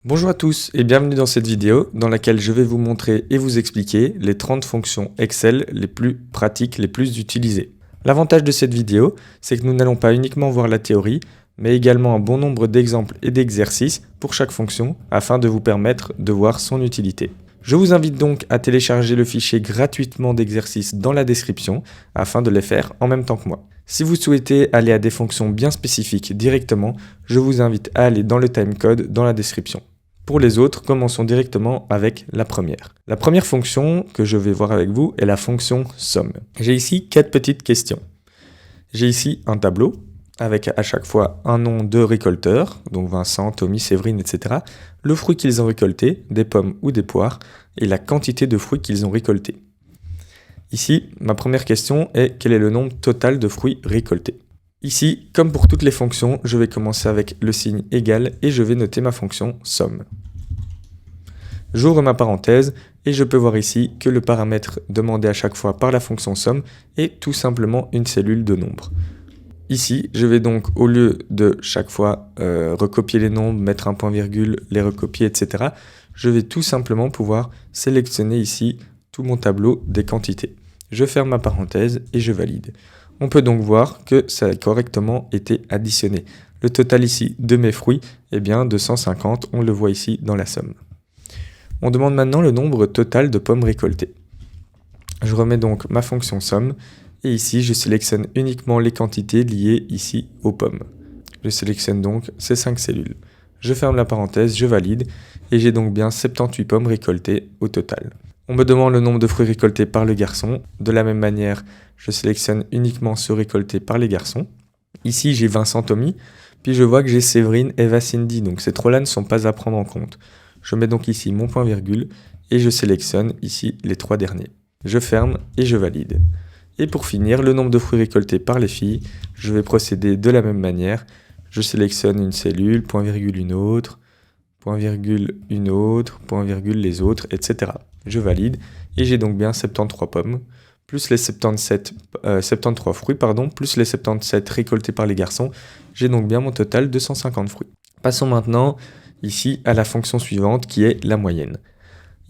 Bonjour à tous et bienvenue dans cette vidéo dans laquelle je vais vous montrer et vous expliquer les 30 fonctions Excel les plus pratiques, les plus utilisées. L'avantage de cette vidéo, c'est que nous n'allons pas uniquement voir la théorie, mais également un bon nombre d'exemples et d'exercices pour chaque fonction afin de vous permettre de voir son utilité. Je vous invite donc à télécharger le fichier gratuitement d'exercices dans la description afin de les faire en même temps que moi. Si vous souhaitez aller à des fonctions bien spécifiques directement, je vous invite à aller dans le timecode dans la description. Pour les autres, commençons directement avec la première. La première fonction que je vais voir avec vous est la fonction somme. J'ai ici 4 petites questions. J'ai ici un tableau avec à chaque fois un nom de récolteur, donc Vincent, Tommy, Séverine, etc. Le fruit qu'ils ont récolté, des pommes ou des poires, et la quantité de fruits qu'ils ont récoltés. Ici, ma première question est quel est le nombre total de fruits récoltés. Ici, comme pour toutes les fonctions, je vais commencer avec le signe égal et je vais noter ma fonction somme. J'ouvre ma parenthèse et je peux voir ici que le paramètre demandé à chaque fois par la fonction somme est tout simplement une cellule de nombre. Ici, je vais donc, au lieu de chaque fois recopier les nombres, mettre un point virgule, les recopier, etc., je vais tout simplement pouvoir sélectionner ici tout mon tableau des quantités. Je ferme ma parenthèse et je valide. On peut donc voir que ça a correctement été additionné. Le total ici de mes fruits est bien 250, on le voit ici dans la somme. On demande maintenant le nombre total de pommes récoltées. Je remets donc ma fonction somme et ici je sélectionne uniquement les quantités liées ici aux pommes. Je sélectionne donc ces 5 cellules. Je ferme la parenthèse, je valide et j'ai donc bien 78 pommes récoltées au total. On me demande le nombre de fruits récoltés par le garçon. De la même manière, je sélectionne uniquement ceux récoltés par les garçons. Ici, j'ai Vincent, Tommy, puis je vois que j'ai Séverine, Eva, Cindy, donc ces trois-là ne sont pas à prendre en compte. Je mets donc ici mon point virgule et je sélectionne ici les 3 derniers. Je ferme et je valide. Et pour finir, le nombre de fruits récoltés par les filles, je vais procéder de la même manière. Je sélectionne une cellule, point virgule une autre, point virgule une autre, point virgule les autres, etc. Je valide et j'ai donc bien 73 pommes, plus les 73 fruits, plus les 77 récoltés par les garçons. J'ai donc bien mon total de 150 fruits. Passons maintenant ici à la fonction suivante qui est la moyenne.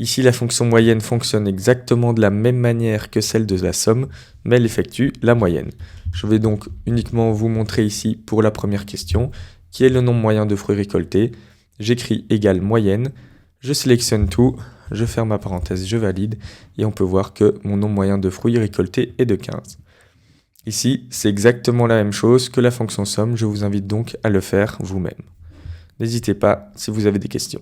Ici, la fonction moyenne fonctionne exactement de la même manière que celle de la somme, mais elle effectue la moyenne. Je vais donc uniquement vous montrer ici pour la première question, qui est le nombre moyen de fruits récoltés. J'écris égale moyenne, je sélectionne tout, je ferme ma parenthèse, je valide, et on peut voir que mon nombre moyen de fruits récoltés est de 15. Ici, c'est exactement la même chose que la fonction somme, je vous invite donc à le faire vous-même. N'hésitez pas si vous avez des questions.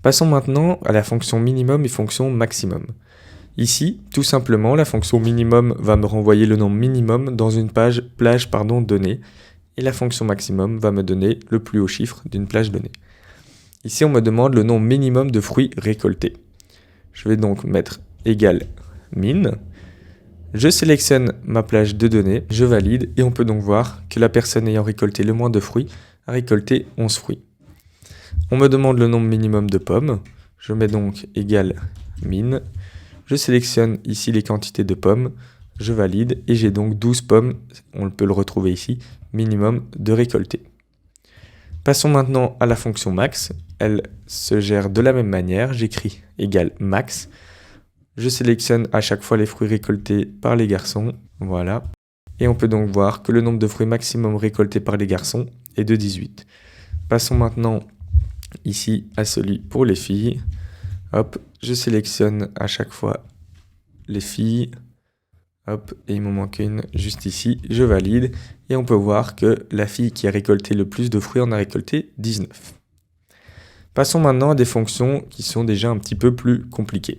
Passons maintenant à la fonction minimum et fonction maximum. Ici, tout simplement, la fonction minimum va me renvoyer le nombre minimum dans une plage donnée, et la fonction maximum va me donner le plus haut chiffre d'une plage donnée. Ici, on me demande le nombre minimum de fruits récoltés. Je vais donc mettre égal min. Je sélectionne ma plage de données, je valide, et on peut donc voir que la personne ayant récolté le moins de fruits a récolté 11 fruits. On me demande le nombre minimum de pommes, je mets donc égal min, je sélectionne ici les quantités de pommes, je valide et j'ai donc 12 pommes, on peut le retrouver ici, minimum de récolter. Passons maintenant à la fonction max, elle se gère de la même manière, j'écris égal max, je sélectionne à chaque fois les fruits récoltés par les garçons, voilà, et on peut donc voir que le nombre de fruits maximum récoltés par les garçons est de 18. Passons maintenant ici à celui pour les filles. Hop, je sélectionne à chaque fois les filles. Hop, et il m'en manque une juste ici. Je valide et on peut voir que la fille qui a récolté le plus de fruits en a récolté 19. Passons maintenant à des fonctions qui sont déjà un petit peu plus compliquées.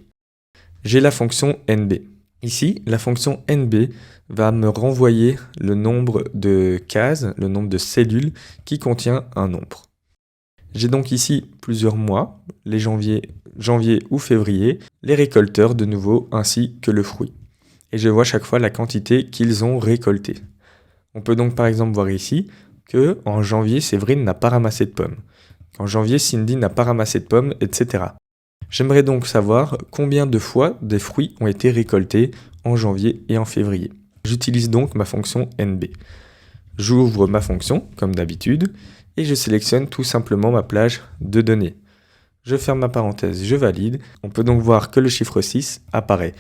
J'ai la fonction NB. Ici, la fonction NB va me renvoyer le nombre de cases, le nombre de cellules qui contient un nombre. J'ai donc ici plusieurs mois, les janvier ou février, les récolteurs de nouveau ainsi que le fruit. Et je vois chaque fois la quantité qu'ils ont récoltée. On peut donc par exemple voir ici que en janvier, Séverine n'a pas ramassé de pommes. En janvier, Cindy n'a pas ramassé de pommes, etc. J'aimerais donc savoir combien de fois des fruits ont été récoltés en janvier et en février. J'utilise donc ma fonction NB. J'ouvre ma fonction, comme d'habitude, et je sélectionne tout simplement ma plage de données. je ferme ma parenthèse, je valide. On peut donc voir que le chiffre 6 apparaît.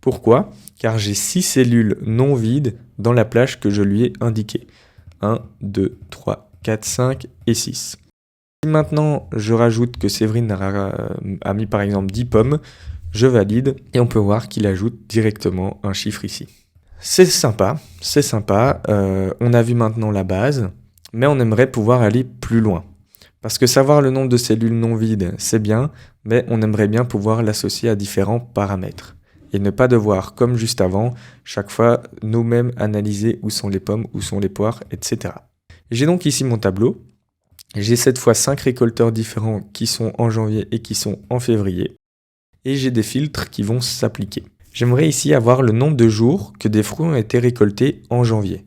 Pourquoi? Car j'ai 6 cellules non vides dans la plage que je lui ai indiquée. 1, 2, 3, 4, 5 et 6. Si maintenant je rajoute que Séverine a mis par exemple 10 pommes, je valide et on peut voir qu'il ajoute directement un chiffre ici. C'est sympa. On a vu maintenant la base, mais on aimerait pouvoir aller plus loin. Parce que savoir le nombre de cellules non vides, c'est bien, mais on aimerait bien pouvoir l'associer à différents paramètres. Et ne pas devoir, comme juste avant, chaque fois nous-mêmes analyser où sont les pommes, où sont les poires, etc. J'ai donc ici mon tableau. J'ai cette fois 5 récolteurs différents qui sont en janvier et qui sont en février. Et j'ai des filtres qui vont s'appliquer. J'aimerais ici avoir le nombre de jours que des fruits ont été récoltés en janvier.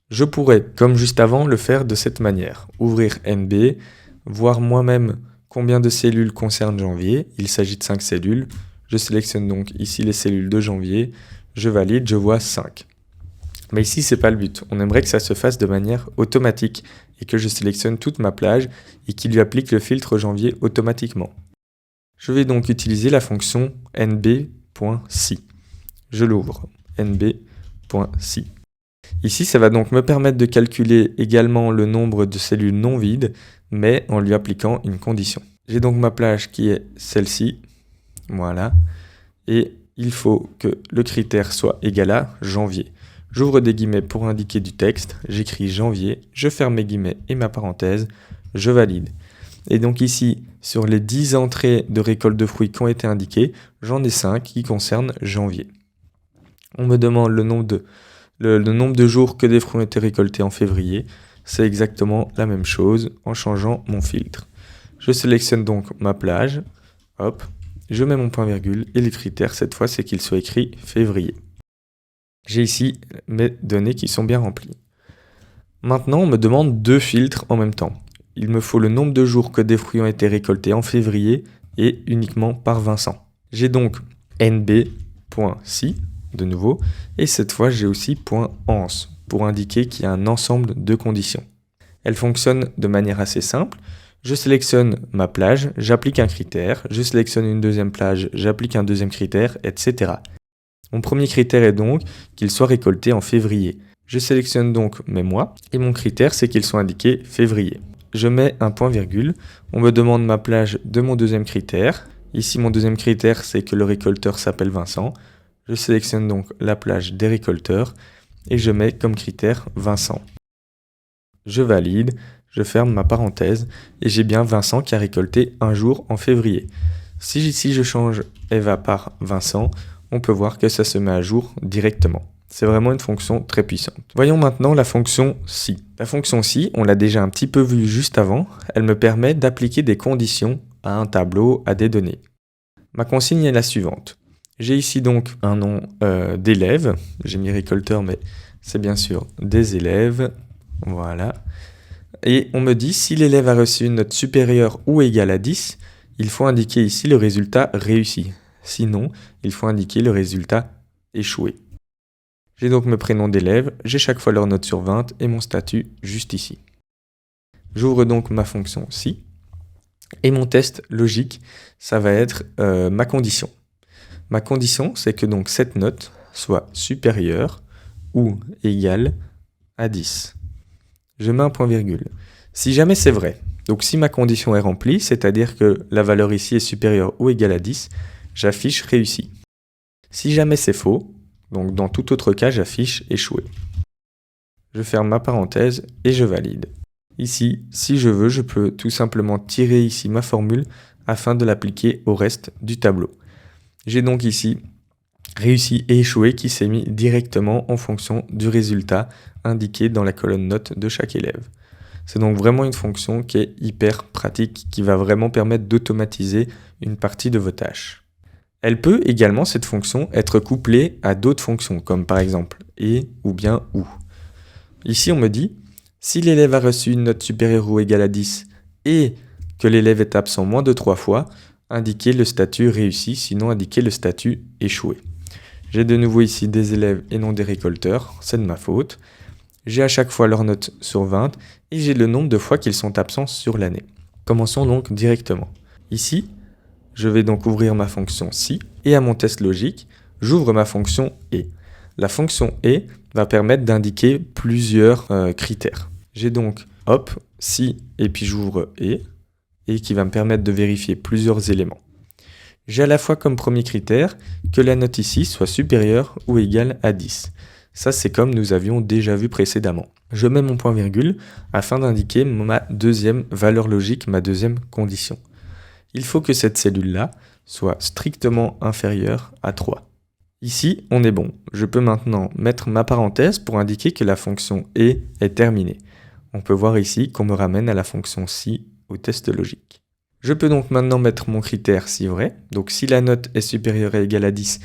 Je pourrais, comme juste avant, le faire de cette manière. Ouvrir NB, voir moi-même combien de cellules concernent janvier. Il s'agit de 5 cellules. Je sélectionne donc ici les cellules de janvier. Je valide, je vois 5. Mais ici, ce n'est pas le but. On aimerait que ça se fasse de manière automatique et que je sélectionne toute ma plage et qu'il lui applique le filtre janvier automatiquement. Je vais donc utiliser la fonction nb.si. Je l'ouvre. nb.si. Ici, ça va donc me permettre de calculer également le nombre de cellules non vides, mais en lui appliquant une condition. J'ai donc ma plage qui est celle-ci. Voilà. Et il faut que le critère soit égal à janvier. J'ouvre des guillemets pour indiquer du texte. J'écris janvier. Je ferme mes guillemets et ma parenthèse. Je valide. Et donc ici, sur les 10 entrées de récolte de fruits qui ont été indiquées, j'en ai 5 qui concernent janvier. On me demande le nombre de jours que des fruits ont été récoltés en février. C'est exactement la même chose en changeant mon filtre. Je sélectionne donc ma plage. Hop, je mets mon point virgule et les critères, cette fois, c'est qu'il soit écrit février. J'ai ici mes données qui sont bien remplies. Maintenant, on me demande 2 filtres en même temps. Il me faut le nombre de jours que des fruits ont été récoltés en février et uniquement par Vincent. J'ai donc nb.si de nouveau et cette fois j'ai aussi .ans pour indiquer qu'il y a un ensemble de conditions. Elle fonctionne de manière assez simple. Je sélectionne ma plage, j'applique un critère, je sélectionne une deuxième plage, j'applique un deuxième critère, etc. Mon premier critère est donc qu'il soit récolté en février. Je sélectionne donc mes mois et mon critère c'est qu'il soit indiqué février. Je mets un point virgule, on me demande ma plage de mon deuxième critère. Ici mon deuxième critère c'est que le récolteur s'appelle Vincent. Je sélectionne donc la plage des récolteurs et je mets comme critère Vincent. Je valide, je ferme ma parenthèse et j'ai bien Vincent qui a récolté un jour en février. Si ici je change Eva par Vincent, on peut voir que ça se met à jour directement. C'est vraiment une fonction très puissante. Voyons maintenant la fonction si. La fonction si, on l'a déjà un petit peu vue juste avant, elle me permet d'appliquer des conditions à un tableau, à des données. Ma consigne est la suivante. J'ai ici donc un nom d'élève, j'ai mis récolteur mais c'est bien sûr des élèves, voilà. Et on me dit si l'élève a reçu une note supérieure ou égale à 10, il faut indiquer ici le résultat réussi. Sinon, il faut indiquer le résultat échoué. J'ai donc mes prénoms d'élèves, j'ai chaque fois leur note sur 20 et mon statut juste ici. J'ouvre donc ma fonction si et mon test logique, ça va être ma condition. Ma condition, c'est que donc cette note soit supérieure ou égale à 10. Je mets un point virgule. Si jamais c'est vrai, donc si ma condition est remplie, c'est-à-dire que la valeur ici est supérieure ou égale à 10, j'affiche réussi. Si jamais c'est faux, donc dans tout autre cas, j'affiche échoué. Je ferme ma parenthèse et je valide. Ici, si je veux, je peux tout simplement tirer ici ma formule afin de l'appliquer au reste du tableau. J'ai donc ici réussi et échoué qui s'est mis directement en fonction du résultat indiqué dans la colonne notes de chaque élève. C'est donc vraiment une fonction qui est hyper pratique, qui va vraiment permettre d'automatiser une partie de vos tâches. Elle peut également, cette fonction, être couplée à d'autres fonctions, comme par exemple et ou bien ou. Ici, on me dit, si l'élève a reçu une note supérieure ou égale à 10 et que l'élève est absent moins de 3 fois, indiquez le statut réussi, sinon indiquez le statut échoué. J'ai de nouveau ici des élèves et non des récolteurs, c'est de ma faute. J'ai à chaque fois leur note sur 20 et j'ai le nombre de fois qu'ils sont absents sur l'année. Commençons donc directement. Ici, je vais donc ouvrir ma fonction si et à mon test logique, j'ouvre ma fonction et. La fonction et va permettre d'indiquer plusieurs critères. J'ai donc hop, si et puis j'ouvre et qui va me permettre de vérifier plusieurs éléments. J'ai à la fois comme premier critère que la note ici soit supérieure ou égale à 10. Ça, c'est comme nous avions déjà vu précédemment. Je mets mon point virgule afin d'indiquer ma deuxième valeur logique, ma deuxième condition. Il faut que cette cellule-là soit strictement inférieure à 3. Ici, on est bon. Je peux maintenant mettre ma parenthèse pour indiquer que la fonction et est terminée. On peut voir ici qu'on me ramène à la fonction si au test logique. Je peux donc maintenant mettre mon critère si vrai. Donc si la note est supérieure ou égale à 10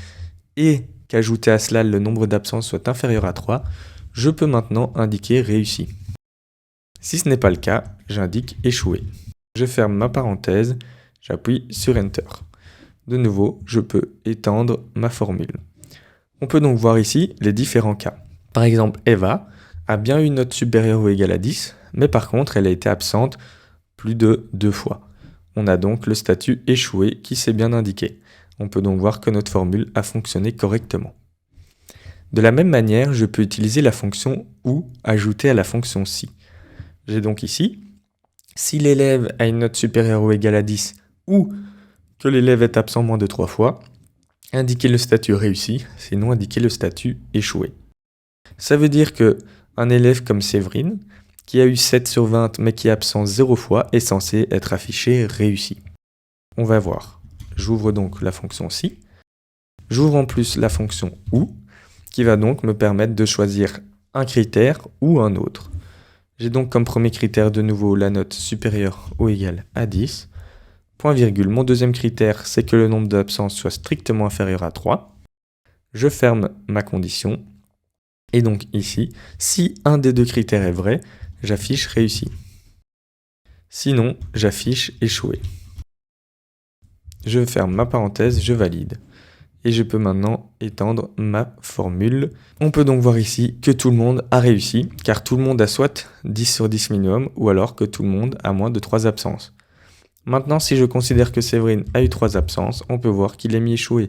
et qu'ajouté à cela le nombre d'absences soit inférieur à 3, je peux maintenant indiquer réussi. Si ce n'est pas le cas, j'indique échoué. Je ferme ma parenthèse, j'appuie sur Enter. De nouveau, je peux étendre ma formule. On peut donc voir ici les différents cas. Par exemple, Eva a bien une note supérieure ou égale à 10, mais par contre, elle a été absente plus de 2 fois. On a donc le statut échoué qui s'est bien indiqué. On peut donc voir que notre formule a fonctionné correctement. De la même manière, je peux utiliser la fonction OU ajoutée à la fonction SI. J'ai donc ici, si l'élève a une note supérieure ou égale à 10 ou que l'élève est absent moins de 3 fois, indiquer le statut réussi, sinon indiquer le statut échoué. Ça veut dire que un élève comme Séverine, qui a eu 7 sur 20 mais qui est absent 0 fois, est censé être affiché réussi. On va voir. J'ouvre donc la fonction si. J'ouvre en plus la fonction OU, qui va donc me permettre de choisir un critère ou un autre. J'ai donc comme premier critère de nouveau la note supérieure ou égale à 10. Point virgule, mon deuxième critère, c'est que le nombre d'absences soit strictement inférieur à 3. Je ferme ma condition. Et donc ici, si un des deux critères est vrai, j'affiche réussi. Sinon, j'affiche échoué. Je ferme ma parenthèse, je valide. Et je peux maintenant étendre ma formule. On peut donc voir ici que tout le monde a réussi, car tout le monde a soit 10 sur 10 minimum, ou alors que tout le monde a moins de 3 absences. Maintenant, si je considère que Séverine a eu 3 absences, on peut voir qu'il est mis échoué.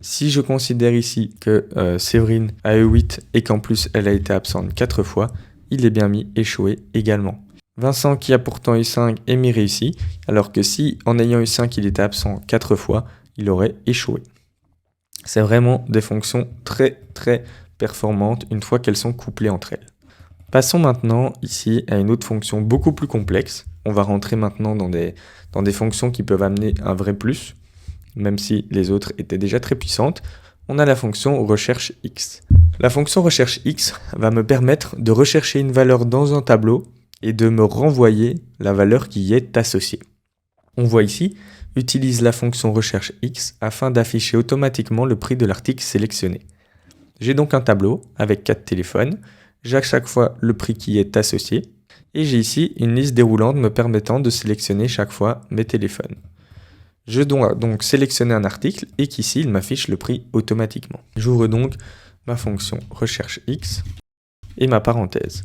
Si je considère ici que Séverine a eu 8 et qu'en plus elle a été absente 4 fois, il est bien mis échoué également. Vincent, qui a pourtant eu 5, est mis réussi, alors que si en ayant eu 5 il était absent 4 fois, il aurait échoué. C'est vraiment des fonctions très performantes une fois qu'elles sont couplées entre elles. Passons maintenant ici à une autre fonction beaucoup plus complexe. On va rentrer maintenant dans des fonctions qui peuvent amener un vrai plus, même si les autres étaient déjà très puissantes. On a la fonction recherche x. La fonction recherche x va me permettre de rechercher une valeur dans un tableau et de me renvoyer la valeur qui y est associée. On voit ici, utilise la fonction recherche x afin d'afficher automatiquement le prix de l'article sélectionné. J'ai donc un tableau avec 4 téléphones, j'ai à chaque fois le prix qui est associé, et j'ai ici une liste déroulante me permettant de sélectionner chaque fois mes téléphones. Je dois donc sélectionner un article et qu'ici il m'affiche le prix automatiquement. J'ouvre donc ma fonction recherche x et ma parenthèse.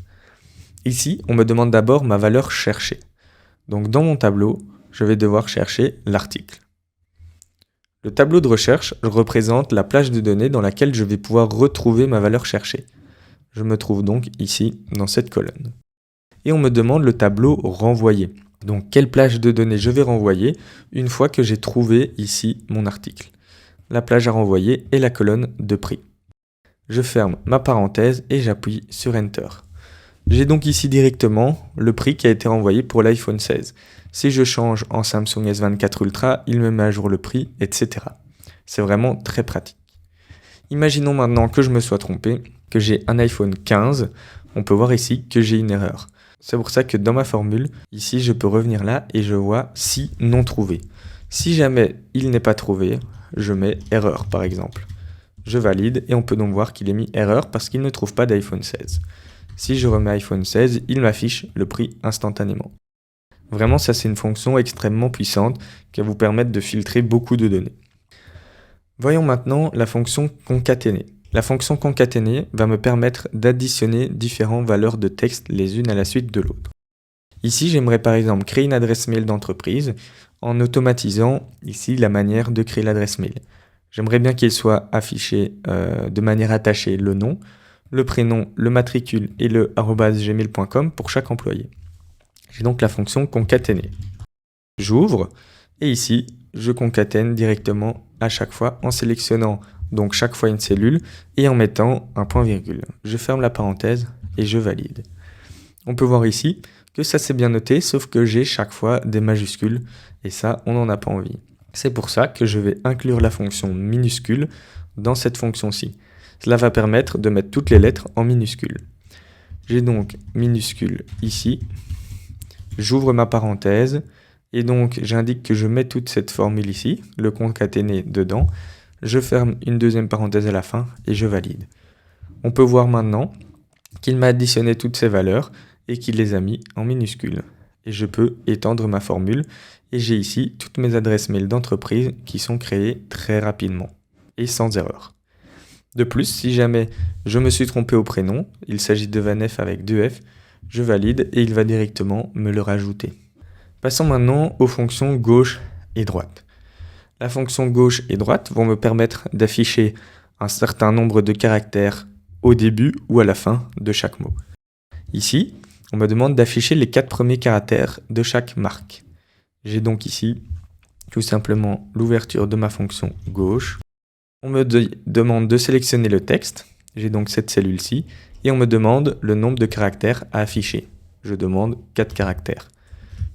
Ici, on me demande d'abord ma valeur cherchée. Donc dans mon tableau, je vais devoir chercher l'article. Le tableau de recherche représente la plage de données dans laquelle je vais pouvoir retrouver ma valeur cherchée. Je me trouve donc ici dans cette colonne. Et on me demande le tableau renvoyé. Donc quelle plage de données je vais renvoyer une fois que j'ai trouvé ici mon article. La plage à renvoyer est la colonne de prix. Je ferme ma parenthèse et j'appuie sur Enter. J'ai donc ici directement le prix qui a été renvoyé pour l'iPhone 16. Si je change en Samsung S24 Ultra, il me met à jour le prix, etc. C'est vraiment très pratique. Imaginons maintenant que je me sois trompé, que j'ai un iPhone 15. On peut voir ici que j'ai une erreur. C'est pour ça que dans ma formule, ici je peux revenir là et je vois si non trouvé. Si jamais il n'est pas trouvé, je mets erreur par exemple. Je valide et on peut donc voir qu'il est mis erreur parce qu'il ne trouve pas d'iPhone 16. Si je remets iPhone 16, il m'affiche le prix instantanément. Vraiment, ça c'est une fonction extrêmement puissante qui va vous permettre de filtrer beaucoup de données. Voyons maintenant la fonction concaténer. La fonction concaténer va me permettre d'additionner différentes valeurs de texte les unes à la suite de l'autre. Ici, j'aimerais par exemple créer une adresse mail d'entreprise en automatisant ici la manière de créer l'adresse mail. J'aimerais bien qu'il soit affiché de manière attachée le nom, le prénom, le matricule et le @gmail.com pour chaque employé. J'ai donc la fonction concaténer. J'ouvre et ici, je concatène directement à chaque fois en sélectionnant donc chaque fois une cellule et en mettant un point virgule. Je ferme la parenthèse et je valide. On peut voir ici que ça c'est bien noté, sauf que j'ai chaque fois des majuscules et ça, on n'en a pas envie. C'est pour ça que je vais inclure la fonction minuscule dans cette fonction-ci. Cela va permettre de mettre toutes les lettres en minuscules. J'ai donc minuscule ici, j'ouvre ma parenthèse et donc j'indique que je mets toute cette formule ici, le concaténer dedans, je ferme une deuxième parenthèse à la fin et je valide. On peut voir maintenant qu'il m'a additionné toutes ces valeurs et qu'il les a mis en minuscules. Et je peux étendre ma formule et j'ai ici toutes mes adresses mail d'entreprise qui sont créées très rapidement et sans erreur. De plus, si jamais je me suis trompé au prénom, il s'agit de Vanef avec 2 F, je valide et il va directement me le rajouter. Passons maintenant aux fonctions gauche et droite. La fonction gauche et droite vont me permettre d'afficher un certain nombre de caractères au début ou à la fin de chaque mot. Ici, on me demande d'afficher les 4 premiers caractères de chaque marque. J'ai donc ici tout simplement l'ouverture de ma fonction gauche. On me demande de sélectionner le texte. J'ai donc cette cellule-ci. Et on me demande le nombre de caractères à afficher. Je demande 4 caractères.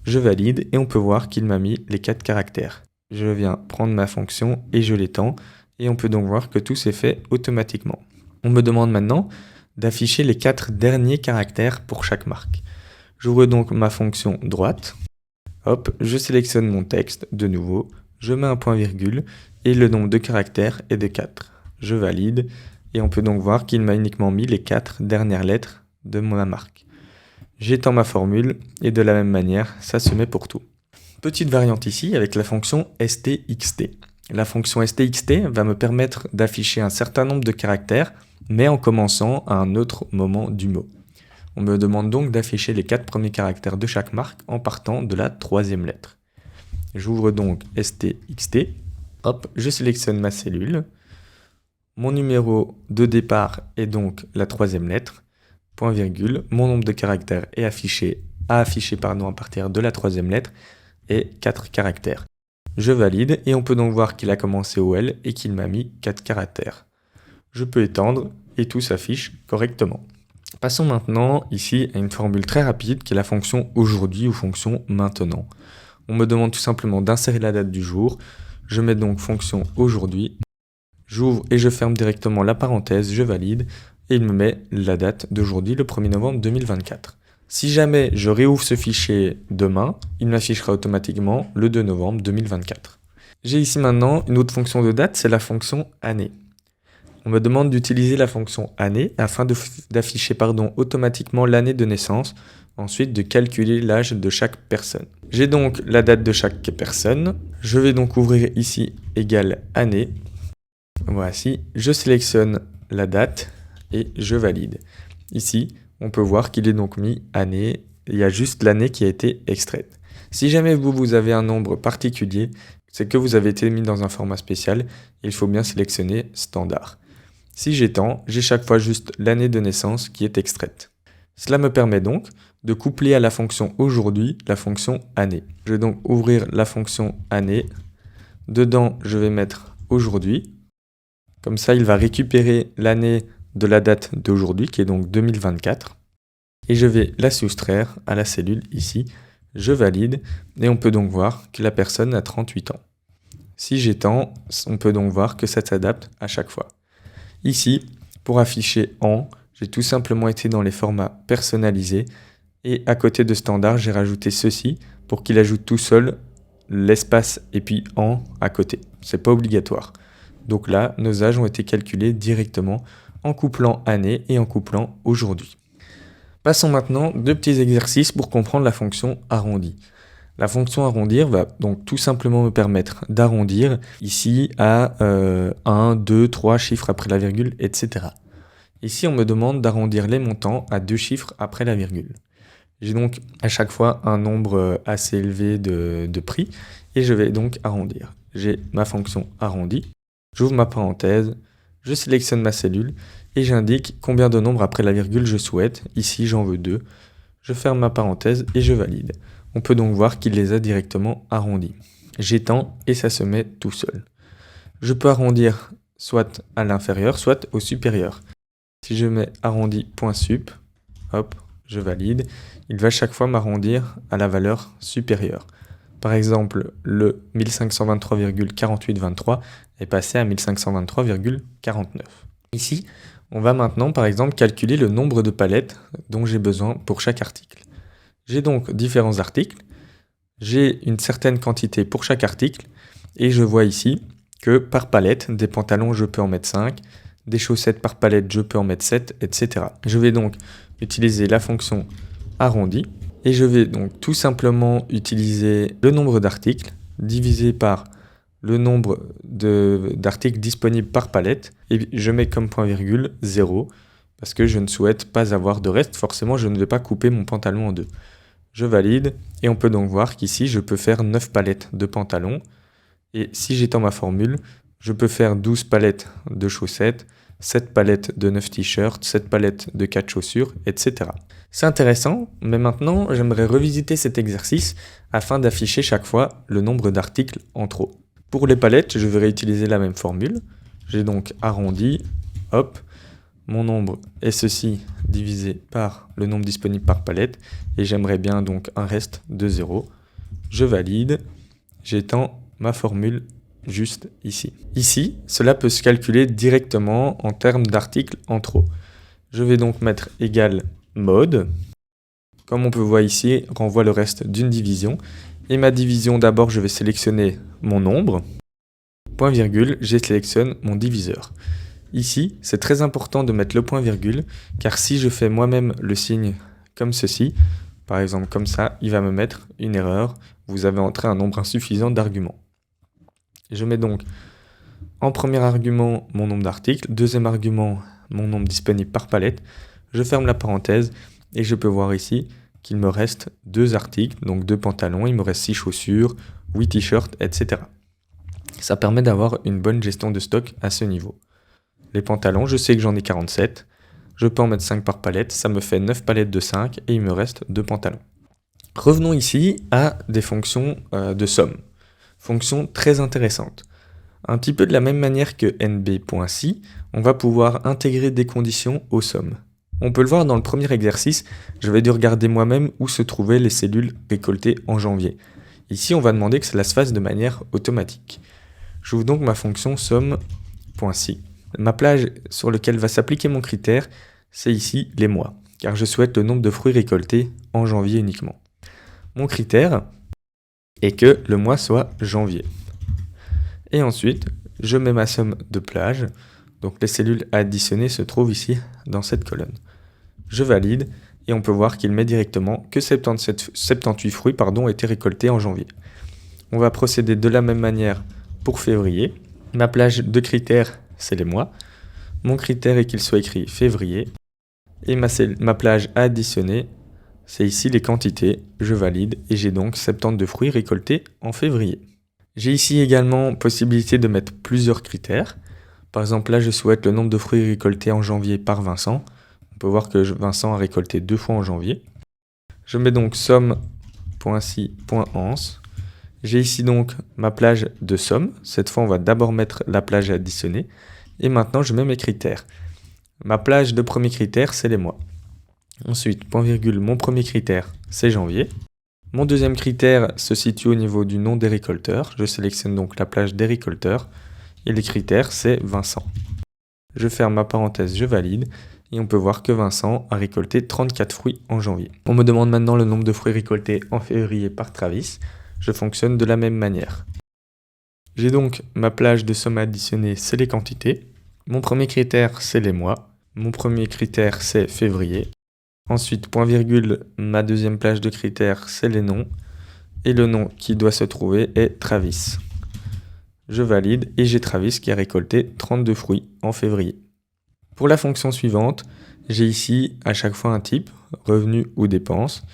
Je valide et on peut voir qu'il m'a mis les 4 caractères. Je viens prendre ma fonction et je l'étends. Et on peut donc voir que tout s'est fait automatiquement. On me demande maintenant d'afficher les 4 derniers caractères pour chaque marque. J'ouvre donc ma fonction droite. Hop, je sélectionne mon texte de nouveau. Je mets un point virgule et le nombre de caractères est de 4. Je valide et on peut donc voir qu'il m'a uniquement mis les 4 dernières lettres de ma marque. J'étends ma formule et de la même manière, ça se met pour tout. Petite variante ici avec la fonction stxt. La fonction stxt va me permettre d'afficher un certain nombre de caractères, mais en commençant à un autre moment du mot. On me demande donc d'afficher les 4 premiers caractères de chaque marque en partant de la 3e lettre. J'ouvre donc stxt, hop, je sélectionne ma cellule. Mon numéro de départ est donc la 3e lettre, point virgule, mon nombre de caractères est affiché à partir de la 3e lettre et 4 caractères. Je valide et on peut donc voir qu'il a commencé au L et qu'il m'a mis 4 caractères. Je peux étendre et tout s'affiche correctement. Passons maintenant ici à une formule très rapide qui est la fonction aujourd'hui ou fonction maintenant. On me demande tout simplement d'insérer la date du jour. Je mets donc fonction aujourd'hui. J'ouvre et je ferme directement la parenthèse, je valide et il me met la date d'aujourd'hui, le 1er novembre 2024. Si jamais je réouvre ce fichier demain, il m'affichera automatiquement le 2 novembre 2024. J'ai ici maintenant une autre fonction de date, c'est la fonction année. On me demande d'utiliser la fonction année afin d'afficher automatiquement l'année de naissance, ensuite de calculer l'âge de chaque personne. J'ai donc la date de chaque personne. Je vais donc ouvrir ici égale année. Voici, je sélectionne la date et je valide. Ici, on peut voir qu'il est donc mis année, il y a juste l'année qui a été extraite. Si jamais vous avez un nombre particulier, c'est que vous avez été mis dans un format spécial, il faut bien sélectionner standard. Si j'étends, j'ai chaque fois juste l'année de naissance qui est extraite. Cela me permet donc de coupler à la fonction aujourd'hui la fonction année. Je vais donc ouvrir la fonction année. Dedans, je vais mettre aujourd'hui. Comme ça, il va récupérer l'année de la date d'aujourd'hui, qui est donc 2024. Et je vais la soustraire à la cellule ici. Je valide et on peut donc voir que la personne a 38 ans. Si j'étends, on peut donc voir que ça s'adapte à chaque fois. Ici, pour afficher en, j'ai tout simplement été dans les formats personnalisés et à côté de standard, j'ai rajouté ceci pour qu'il ajoute tout seul l'espace et puis en à côté. C'est pas obligatoire. Donc là, nos âges ont été calculés directement en couplant année et en couplant aujourd'hui. Passons maintenant 2 petits exercices pour comprendre la fonction arrondi. La fonction arrondir va donc tout simplement me permettre d'arrondir ici à 1, 2, 3 chiffres après la virgule, etc. Ici, on me demande d'arrondir les montants à 2 chiffres après la virgule. J'ai donc à chaque fois un nombre assez élevé de prix et je vais donc arrondir. J'ai ma fonction arrondi, j'ouvre ma parenthèse, je sélectionne ma cellule et j'indique combien de nombres après la virgule je souhaite. Ici j'en veux 2. Je ferme ma parenthèse et je valide. On peut donc voir qu'il les a directement arrondis. J'étends et ça se met tout seul. Je peux arrondir soit à l'inférieur, soit au supérieur. Si je mets arrondi point sup, hop, je valide, il va chaque fois m'arrondir à la valeur supérieure. Par exemple, le 1523,4823 est passé à 1523,49. Ici, on va maintenant par exemple calculer le nombre de palettes dont j'ai besoin pour chaque article. J'ai donc différents articles, j'ai une certaine quantité pour chaque article et je vois ici que par palette, des pantalons je peux en mettre 5, des chaussettes par palette je peux en mettre 7, etc. Je vais donc utiliser la fonction arrondi et je vais donc tout simplement utiliser le nombre d'articles divisé par le nombre d'articles disponibles par palette et je mets comme point virgule 0 parce que je ne souhaite pas avoir de reste, forcément je ne vais pas couper mon pantalon en deux. Je valide et on peut donc voir qu'ici je peux faire 9 palettes de pantalons et si j'étends ma formule, je peux faire 12 palettes de chaussettes, 7 palettes de 9 t-shirts, 7 palettes de 4 chaussures, etc. C'est intéressant, mais maintenant j'aimerais revisiter cet exercice afin d'afficher chaque fois le nombre d'articles en trop. Pour les palettes, je vais réutiliser la même formule. J'ai donc arrondi, hop, mon nombre est ceci divisé par le nombre disponible par palette et j'aimerais bien donc un reste de 0. Je valide, j'étends ma formule juste ici. Ici, cela peut se calculer directement en termes d'articles en trop. Je vais donc mettre égal mode. Comme on peut voir ici, renvoie le reste d'une division. Et ma division, d'abord, je vais sélectionner mon nombre. Point virgule, je sélectionne mon diviseur. Ici, c'est très important de mettre le point virgule, car si je fais moi-même le signe comme ceci, par exemple comme ça, il va me mettre une erreur. Vous avez entré un nombre insuffisant d'arguments. Je mets donc en premier argument mon nombre d'articles, deuxième argument mon nombre disponible par palette, je ferme la parenthèse et je peux voir ici qu'il me reste 2 articles, donc 2 pantalons, il me reste 6 chaussures, 8 t-shirts, etc. Ça permet d'avoir une bonne gestion de stock à ce niveau. Les pantalons, je sais que j'en ai 47, je peux en mettre 5 par palette, ça me fait 9 palettes de 5 et il me reste 2 pantalons. Revenons ici à des fonctions de somme. Fonction très intéressante. Un petit peu de la même manière que nb.si, on va pouvoir intégrer des conditions aux sommes. On peut le voir dans le premier exercice, j'avais dû regarder moi-même où se trouvaient les cellules récoltées en janvier. Ici, on va demander que cela se fasse de manière automatique. J'ouvre donc ma fonction somme.si. Ma plage sur laquelle va s'appliquer mon critère, c'est ici les mois, car je souhaite le nombre de fruits récoltés en janvier uniquement. Mon critère est que le mois soit janvier. Et ensuite, je mets ma somme de plage. Donc les cellules à additionner se trouvent ici dans cette colonne. Je valide et on peut voir qu'il met directement que 78 fruits étaient récoltés en janvier. On va procéder de la même manière pour février. Ma plage de critères, c'est les mois. Mon critère est qu'il soit écrit février. Et ma plage à additionner, c'est ici les quantités. Je valide et j'ai donc 72 fruits récoltés en février. J'ai ici également possibilité de mettre plusieurs critères. Par exemple, là, je souhaite le nombre de fruits récoltés en janvier par Vincent. On peut voir que Vincent a récolté 2 fois en janvier. Je mets donc somme.si.ans. J'ai ici donc ma plage de somme. Cette fois, on va d'abord mettre la plage à additionner. Et maintenant, je mets mes critères. Ma plage de premier critère, c'est les mois. Ensuite, point virgule, mon premier critère, c'est janvier. Mon deuxième critère se situe au niveau du nom des récolteurs. Je sélectionne donc la plage des récolteurs. Et les critères, c'est Vincent. Je ferme ma parenthèse, je valide. Et on peut voir que Vincent a récolté 34 fruits en janvier. On me demande maintenant le nombre de fruits récoltés en février par Travis. Je fonctionne de la même manière. J'ai donc ma plage de somme additionnée, c'est les quantités. Mon premier critère, c'est les mois. Mon premier critère, c'est février. Ensuite, point virgule, ma deuxième plage de critères, c'est les noms. Et le nom qui doit se trouver est Travis. Je valide et j'ai Travis qui a récolté 32 fruits en février. Pour la fonction suivante, j'ai ici à chaque fois un type, revenu ou dépenses.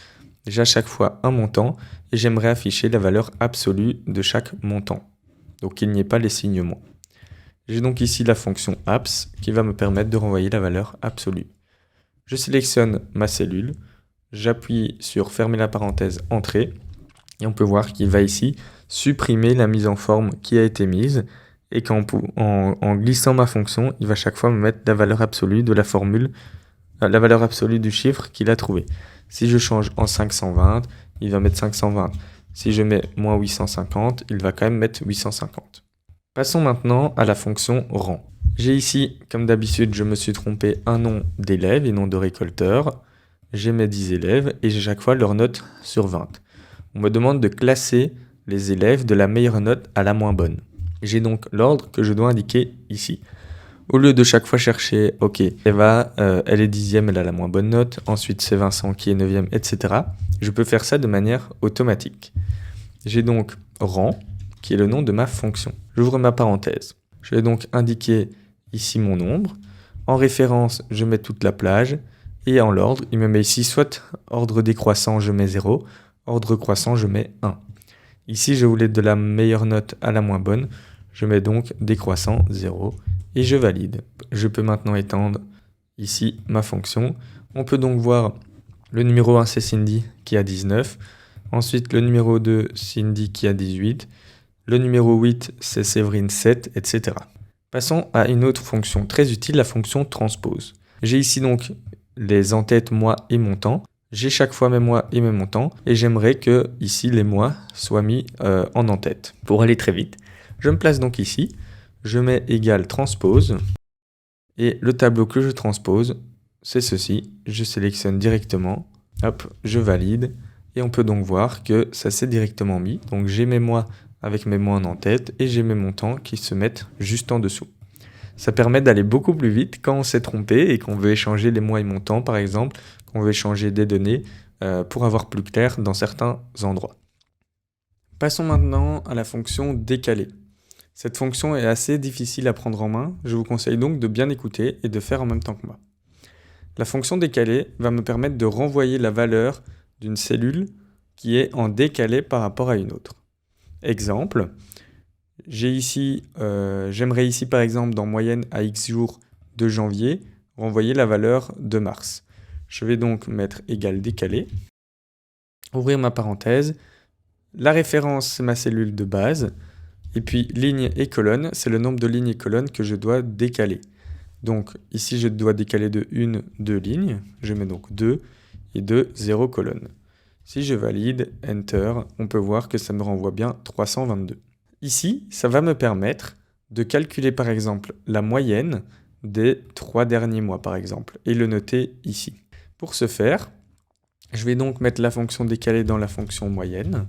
j'ai à chaque fois un montant et j'aimerais afficher la valeur absolue de chaque montant. Donc qu'il n'y ait pas les signes moins. J'ai donc ici la fonction abs qui va me permettre de renvoyer la valeur absolue. Je sélectionne ma cellule, j'appuie sur fermer la parenthèse entrée et on peut voir qu'il va ici supprimer la mise en forme qui a été mise et en glissant ma fonction, il va chaque fois me mettre la valeur absolue de la formule, la valeur absolue du chiffre qu'il a trouvé. Si je change en 520, il va mettre 520. Si je mets moins 850, il va quand même mettre 850. Passons maintenant à la fonction rang. J'ai ici, comme d'habitude, je me suis trompé un nom d'élève et non de récolteur. J'ai mes 10 élèves et j'ai chaque fois leur note sur 20. On me demande de classer les élèves de la meilleure note à la moins bonne. J'ai donc l'ordre que je dois indiquer ici. Au lieu de chaque fois chercher, ok, Eva, elle est 10e, elle a la moins bonne note, ensuite c'est Vincent qui est 9e, etc. Je peux faire ça de manière automatique. J'ai donc rang, qui est le nom de ma fonction. J'ouvre ma parenthèse. Je vais donc indiquer ici mon nombre. En référence, je mets toute la plage. Et en l'ordre, il me met ici soit ordre décroissant, je mets 0, ordre croissant, je mets 1. Ici, je voulais de la meilleure note à la moins bonne. Je mets donc décroissant 0 et je valide. Je peux maintenant étendre ici ma fonction. On peut donc voir le numéro 1, c'est Cindy qui a 19. Ensuite, le numéro 2, Cindy qui a 18. Le numéro 8, c'est Séverine 7, etc. Passons à une autre fonction très utile, la fonction transpose. J'ai ici donc les en-têtes mois et montants. J'ai chaque fois mes mois et mes montants et j'aimerais que ici les mois soient mis en en-tête. Pour aller très vite, je me place donc ici, je mets égal transpose et le tableau que je transpose, c'est ceci. Je sélectionne directement, hop, je valide et on peut donc voir que ça s'est directement mis. Donc j'ai mes mois avec mes mois en en-tête et j'ai mes montants qui se mettent juste en dessous. Ça permet d'aller beaucoup plus vite quand on s'est trompé et qu'on veut échanger les mois et montants par exemple, qu'on veut échanger des données pour avoir plus clair dans certains endroits. Passons maintenant à la fonction décaler. Cette fonction est assez difficile à prendre en main, je vous conseille donc de bien écouter et de faire en même temps que moi. La fonction décaler va me permettre de renvoyer la valeur d'une cellule qui est en décalé par rapport à une autre. Exemple, j'aimerais ici par exemple dans moyenne à X jours de janvier renvoyer la valeur de mars. Je vais donc mettre égal décalé, ouvrir ma parenthèse, la référence c'est ma cellule de base, et puis ligne et colonne, c'est le nombre de lignes et colonnes que je dois décaler. Donc ici je dois décaler de 1, 2 lignes, je mets donc 2 et de 0 colonne. Si je valide, Enter, on peut voir que ça me renvoie bien 322. Ici, ça va me permettre de calculer par exemple la moyenne des 3 derniers mois par exemple, et le noter ici. Pour ce faire, je vais donc mettre la fonction décalée dans la fonction moyenne,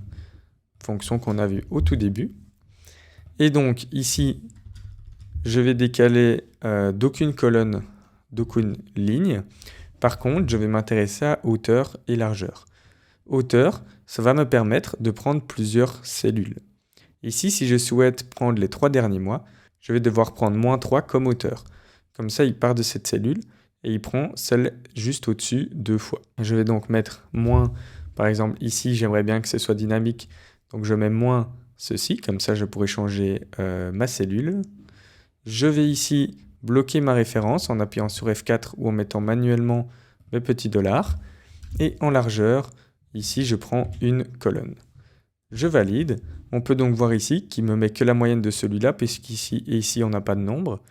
fonction qu'on a vue au tout début. Et donc ici, je vais décaler d'aucune colonne, d'aucune ligne. Par contre, je vais m'intéresser à hauteur et largeur. Hauteur, ça va me permettre de prendre plusieurs cellules. Ici, si je souhaite prendre les 3 derniers mois, je vais devoir prendre -3 comme hauteur. Comme ça, il part de cette cellule et il prend celle juste au-dessus 2 fois. Je vais donc mettre moins, par exemple ici, j'aimerais bien que ce soit dynamique, donc je mets moins ceci, comme ça je pourrais changer ma cellule. Je vais ici bloquer ma référence en appuyant sur F4 ou en mettant manuellement mes petits dollars. Et en largeur, ici je prends une colonne. Je valide. On peut donc voir ici qu'il me met que la moyenne de celui-là, puisqu'ici et ici on n'a pas de nombre.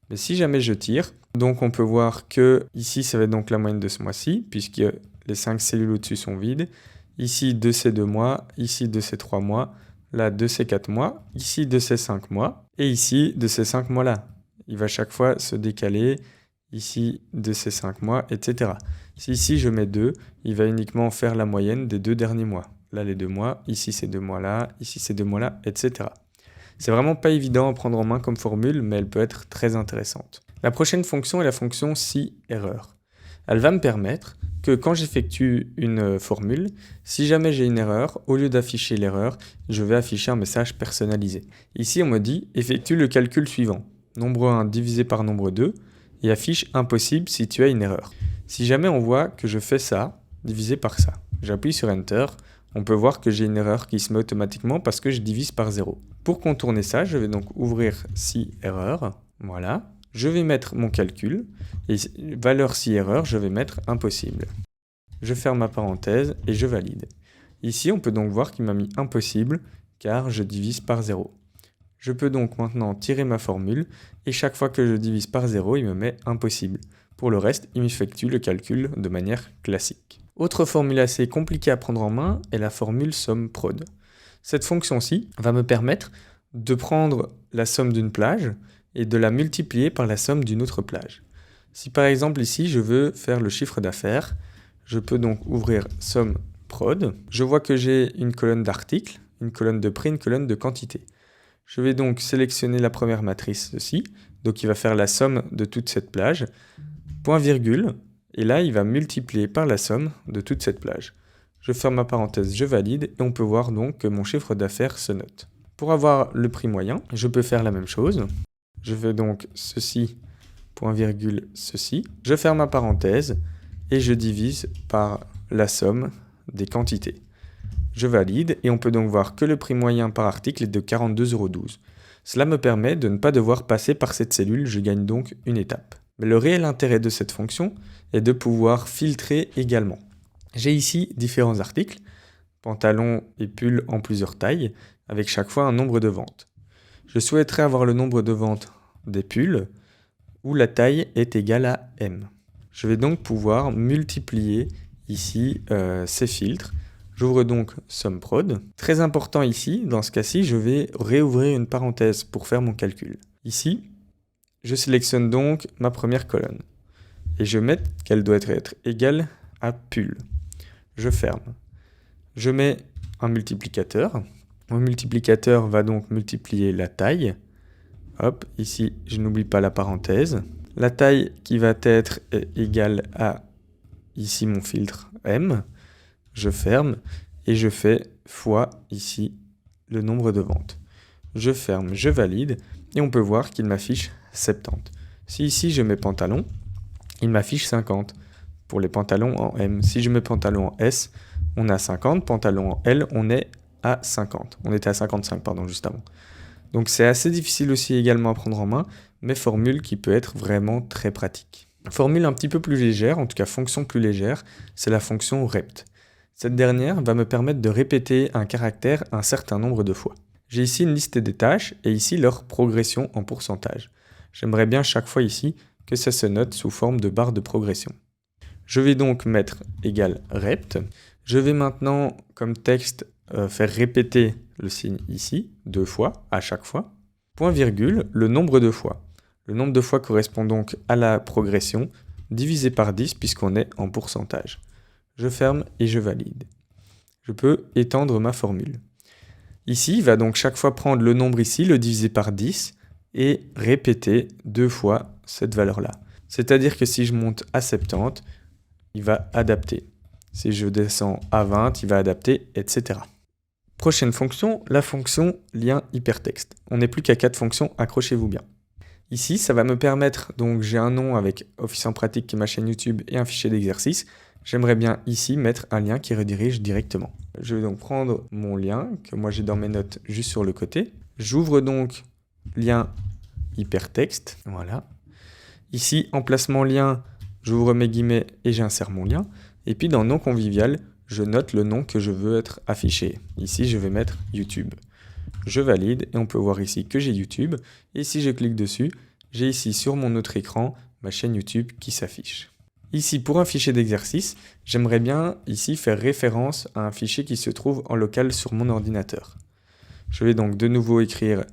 Mais si jamais je tire, donc on peut voir que ici ça va être donc la moyenne de ce mois-ci, puisque les 5 cellules au-dessus sont vides. Ici de ces 2 mois, ici de ces 3 mois, là de ces 4 mois, ici de ces 5 mois, et ici de ces 5 mois-là. Il va chaque fois se décaler, ici de ces 5 mois, etc. Si ici je mets 2, il va uniquement faire la moyenne des 2 derniers mois. Là les 2 mois, ici ces 2 mois-là, ici ces 2 mois-là, etc. C'est vraiment pas évident à prendre en main comme formule, mais elle peut être très intéressante. La prochaine fonction est la fonction si erreur. Elle va me permettre que quand j'effectue une formule, si jamais j'ai une erreur, au lieu d'afficher l'erreur, je vais afficher un message personnalisé. Ici, on me dit effectue le calcul suivant. Nombre 1 divisé par nombre 2 et affiche impossible si tu as une erreur. Si jamais on voit que je fais ça, divisé par ça, j'appuie sur Enter, on peut voir que j'ai une erreur qui se met automatiquement parce que je divise par 0. Pour contourner ça, je vais donc ouvrir si erreur, voilà. Je vais mettre mon calcul, et valeur si erreur, je vais mettre impossible. Je ferme ma parenthèse et je valide. Ici, on peut donc voir qu'il m'a mis impossible, car je divise par 0. Je peux donc maintenant tirer ma formule, et chaque fois que je divise par 0, il me met impossible. Pour le reste, il m'effectue le calcul de manière classique. Autre formule assez compliquée à prendre en main est la formule somme-prod. Cette fonction-ci va me permettre de prendre la somme d'une plage et de la multiplier par la somme d'une autre plage. Si par exemple ici je veux faire le chiffre d'affaires, je peux donc ouvrir somme-prod. Je vois que j'ai une colonne d'articles, une colonne de prix, une colonne de quantité. Je vais donc sélectionner la première matrice, ceci, donc il va faire la somme de toute cette plage, point virgule, et là il va multiplier par la somme de toute cette plage. Je ferme ma parenthèse, je valide, et on peut voir donc que mon chiffre d'affaires se note. Pour avoir le prix moyen, je peux faire la même chose. Je fais donc ceci, point virgule, ceci. Je ferme ma parenthèse, et je divise par la somme des quantités. Je valide et on peut donc voir que le prix moyen par article est de 42,12 €. Cela me permet de ne pas devoir passer par cette cellule, je gagne donc une étape. Mais le réel intérêt de cette fonction est de pouvoir filtrer également. J'ai ici différents articles, pantalons et pulls en plusieurs tailles, avec chaque fois un nombre de ventes. Je souhaiterais avoir le nombre de ventes des pulls où la taille est égale à M. Je vais donc pouvoir multiplier ici ces filtres. J'ouvre donc somme-prod. Très important ici, dans ce cas-ci, je vais réouvrir une parenthèse pour faire mon calcul. Ici, je sélectionne donc ma première colonne. Et je mets qu'elle doit être égale à pull. Je ferme. Je mets un multiplicateur. Mon multiplicateur va donc multiplier la taille. Hop, ici, je n'oublie pas la parenthèse. La taille qui va être égale à, ici, mon filtre M. Je ferme et je fais fois ici le nombre de ventes. Je ferme, je valide et on peut voir qu'il m'affiche 70. Si ici je mets pantalon, il m'affiche 50 pour les pantalons en M. Si je mets pantalon en S, on a 50, pantalon en L, on est à 50. On était à 55, pardon, juste avant. Donc c'est assez difficile aussi également à prendre en main, mais formule qui peut être vraiment très pratique. Formule un petit peu plus légère, en tout cas fonction plus légère, c'est la fonction rept. Cette dernière va me permettre de répéter un caractère un certain nombre de fois. J'ai ici une liste des tâches et ici leur progression en pourcentage. J'aimerais bien chaque fois ici que ça se note sous forme de barre de progression. Je vais donc mettre égal rept. Je vais maintenant, comme texte, faire répéter le signe ici, 2 fois, à chaque fois. Point virgule, le nombre de fois. Le nombre de fois correspond donc à la progression, divisé par 10 puisqu'on est en pourcentage. Je ferme et je valide. Je peux étendre ma formule. Ici, il va donc chaque fois prendre le nombre ici, le diviser par 10 et répéter 2 fois cette valeur-là. C'est-à-dire que si je monte à 70, il va adapter. Si je descends à 20, il va adapter, etc. Prochaine fonction, la fonction lien hypertexte. On n'est plus qu'à 4 fonctions, accrochez-vous bien. Ici, ça va me permettre, donc j'ai un nom avec Office en pratique qui est ma chaîne YouTube et un fichier d'exercice. J'aimerais bien ici mettre un lien qui redirige directement. Je vais donc prendre mon lien, que moi j'ai dans mes notes juste sur le côté. J'ouvre donc lien hypertexte, voilà. Ici, emplacement lien, j'ouvre mes guillemets et j'insère mon lien. Et puis dans nom convivial, je note le nom que je veux être affiché. Ici, je vais mettre YouTube. Je valide et on peut voir ici que j'ai YouTube. Et si je clique dessus, j'ai ici sur mon autre écran ma chaîne YouTube qui s'affiche. Ici, pour un fichier d'exercice, j'aimerais bien ici faire référence à un fichier qui se trouve en local sur mon ordinateur. Je vais donc de nouveau écrire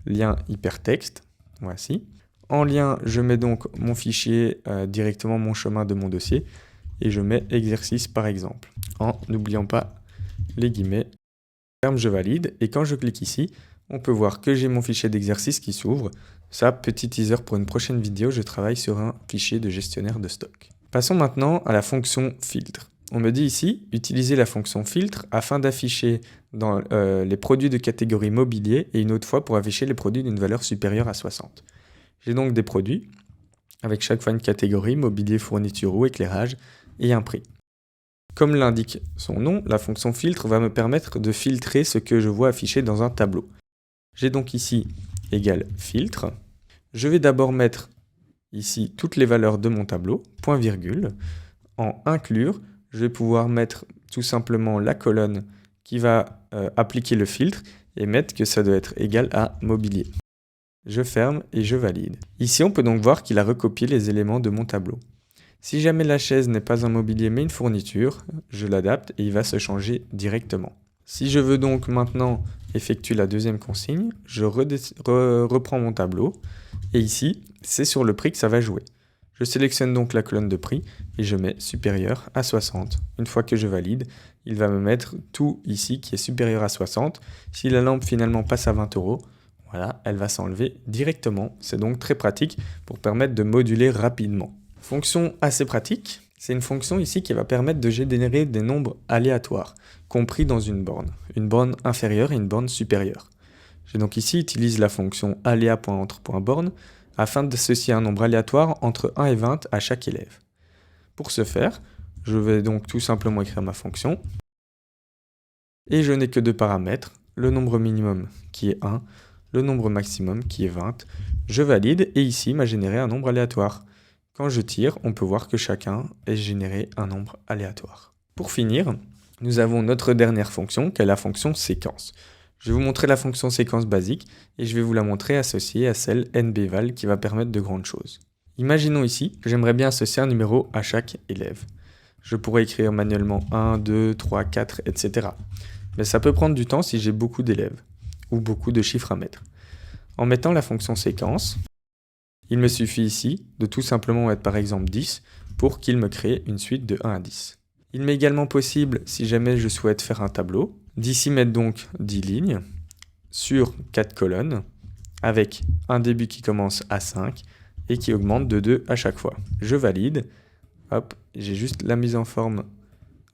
lien hypertexte, voici. En lien, je mets donc mon fichier directement mon chemin de mon dossier et je mets exercice par exemple. En n'oubliant pas les guillemets, je valide et quand je clique ici, on peut voir que j'ai mon fichier d'exercice qui s'ouvre. Ça, petit teaser pour une prochaine vidéo, je travaille sur un fichier de gestionnaire de stock. Passons maintenant à la fonction filtre. On me dit ici, utiliser la fonction filtre afin d'afficher dans les produits de catégorie mobilier et une autre fois pour afficher les produits d'une valeur supérieure à 60. J'ai donc des produits avec chaque fois une catégorie, mobilier, fourniture ou éclairage et un prix. Comme l'indique son nom, la fonction filtre va me permettre de filtrer ce que je vois affiché dans un tableau. J'ai donc ici égal filtre. Je vais d'abord mettre ici toutes les valeurs de mon tableau, point virgule. En inclure, je vais pouvoir mettre tout simplement la colonne qui va appliquer le filtre et mettre que ça doit être égal à mobilier. Je ferme et je valide. Ici, on peut donc voir qu'il a recopié les éléments de mon tableau. Si jamais la chaise n'est pas un mobilier mais une fourniture, je l'adapte et il va se changer directement. Si je veux donc maintenant effectuer la deuxième consigne, je reprends mon tableau et ici, c'est sur le prix que ça va jouer. Je sélectionne donc la colonne de prix et je mets supérieur à 60. Une fois que je valide, il va me mettre tout ici qui est supérieur à 60. Si la lampe finalement passe à 20 €, voilà, elle va s'enlever directement. C'est donc très pratique pour permettre de moduler rapidement. Fonction assez pratique, c'est une fonction ici qui va permettre de générer des nombres aléatoires, compris dans une borne inférieure et une borne supérieure. J'ai donc ici utilisé la fonction aléa.entre.borne afin d'associer un nombre aléatoire entre 1 et 20 à chaque élève. Pour ce faire, je vais donc tout simplement écrire ma fonction. Et je n'ai que deux paramètres, le nombre minimum qui est 1, le nombre maximum qui est 20. Je valide et ici m'a généré un nombre aléatoire. Quand je tire, on peut voir que chacun est généré un nombre aléatoire. Pour finir, nous avons notre dernière fonction qui est la fonction séquence. Je vais vous montrer la fonction séquence basique et je vais vous la montrer associée à celle nbval qui va permettre de grandes choses. Imaginons ici que j'aimerais bien associer un numéro à chaque élève. Je pourrais écrire manuellement 1, 2, 3, 4, etc. Mais ça peut prendre du temps si j'ai beaucoup d'élèves ou beaucoup de chiffres à mettre. En mettant la fonction séquence, il me suffit ici de tout simplement mettre par exemple 10 pour qu'il me crée une suite de 1 à 10. Il m'est également possible, si jamais je souhaite faire un tableau, d'ici mettre donc 10 lignes sur 4 colonnes avec un début qui commence à 5 et qui augmente de 2 à chaque fois. Je valide, hop, j'ai juste la mise en forme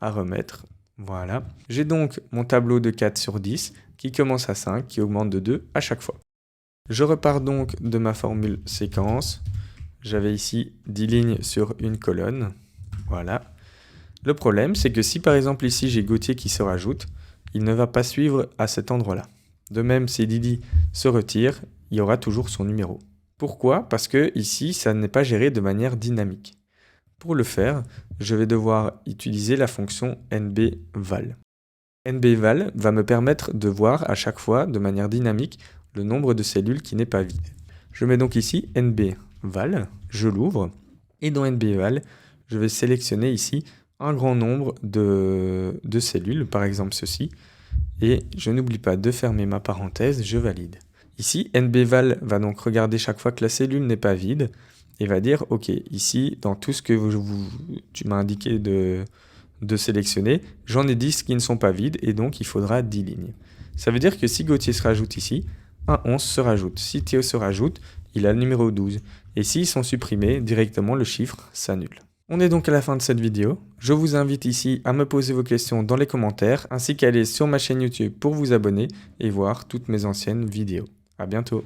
à remettre, voilà. J'ai donc mon tableau de 4 sur 10 qui commence à 5, qui augmente de 2 à chaque fois. Je repars donc de ma formule séquence. J'avais ici 10 lignes sur une colonne. Voilà. Le problème, c'est que si par exemple ici j'ai Gauthier qui se rajoute, il ne va pas suivre à cet endroit-là. De même, si Didi se retire, il y aura toujours son numéro. Pourquoi? Parce que ici, ça n'est pas géré de manière dynamique. Pour le faire, je vais devoir utiliser la fonction nbval. nbval va me permettre de voir à chaque fois, de manière dynamique, le nombre de cellules qui n'est pas vide. Je mets donc ici nbval, je l'ouvre, et dans nbval, je vais sélectionner ici un grand nombre de cellules, par exemple ceci, et je n'oublie pas de fermer ma parenthèse, je valide. Ici, nbval va donc regarder chaque fois que la cellule n'est pas vide, et va dire, ok, ici, dans tout ce que tu m'as indiqué de sélectionner, j'en ai 10 qui ne sont pas vides, et donc il faudra 10 lignes. Ça veut dire que si Gauthier se rajoute ici, un 11 se rajoute. Si Théo se rajoute, il a le numéro 12. Et s'ils sont supprimés, directement le chiffre s'annule. On est donc à la fin de cette vidéo. Je vous invite ici à me poser vos questions dans les commentaires, ainsi qu'à aller sur ma chaîne YouTube pour vous abonner et voir toutes mes anciennes vidéos. À bientôt.